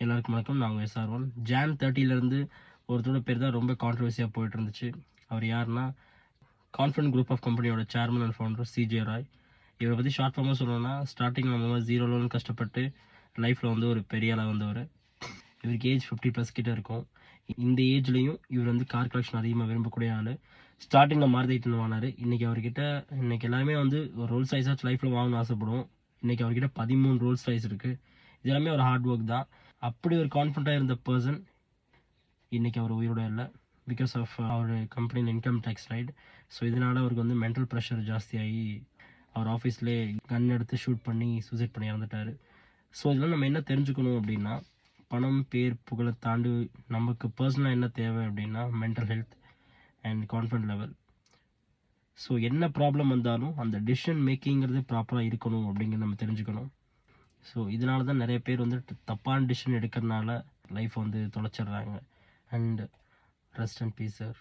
எல்லாருக்கும் வணக்கம். நான் உங்கள் SR1. ஜான் 30லேருந்து ஒருத்தரோட பேர் தான் ரொம்ப கான்ட்ரவர்சியாக போயிட்டு இருந்துச்சு. அவர் யாருன்னா, கான்ஃபிடன்ட் குரூப் ஆஃப் கம்பெனியோட chairman and founder CJ Roy. இவரை பற்றி ஷார்ட் ஃபார்மாக சொல்லணும்னா, ஸ்டார்டிங் நம்ம ஜீரோலன்னு கஷ்டப்பட்டு லைஃப்பில் வந்து ஒரு பெரிய ஆளாக வந்தவர். இவருக்கு ஏஜ் 50+ கிட்ட இருக்கும். இந்த ஏஜ்லேயும் இவர் வந்து கார் கலெக்ஷன் அதிகமாக விரும்பக்கூடிய ஆள். ஸ்டார்டிங்கில் மாருதி 8 வாங்கினார். இன்றைக்கி அவர்கிட்ட எல்லாமே வந்து ஒரு ரோல்ஸ் ராய்ஸாச்சும் லைஃப்பில் வாங்கணும்னு ஆசைப்படுவோம். இன்றைக்கி அவர்கிட்ட 13 ரோல்ஸ் ராய்ஸ் இருக்குது. இது எல்லாமே ஒரு ஹார்ட் ஒர்க் தான். அப்படி ஒரு கான்ஃபிடண்ட்டாக இருந்த பர்சன் இன்றைக்கி அவர் உயிரோட இல்லை. பிகாஸ் ஆஃப் அவர் கம்பெனியில் இன்கம் டேக்ஸ் ரைட். ஸோ இதனால் அவருக்கு வந்து மென்டல் ப்ரெஷர் ஜாஸ்தியாகி அவர் ஆஃபீஸ்லேயே கன் எடுத்து ஷூட் பண்ணி சூசைட் பண்ணி இறந்துட்டார். ஸோ இதெல்லாம் நம்ம என்ன தெரிஞ்சுக்கணும் அப்படின்னா, பணம், பேர், புகழை தாண்டி நமக்கு பர்சனலாக என்ன தேவை அப்படின்னா mental health and confident level. So என்ன ப்ராப்ளம் வந்தாலும் அந்த டிசிஷன் மேக்கிங்கிறது ப்ராப்பராக இருக்கணும் அப்படிங்கிறது நம்ம தெரிஞ்சுக்கணும். ஸோ இதனால தான் நிறைய பேர் வந்து தப்பான டிசிஷன் எடுக்கிறதுனால லைஃப் வந்து தொலைச்சிட்றாங்க. And rest and peace sir.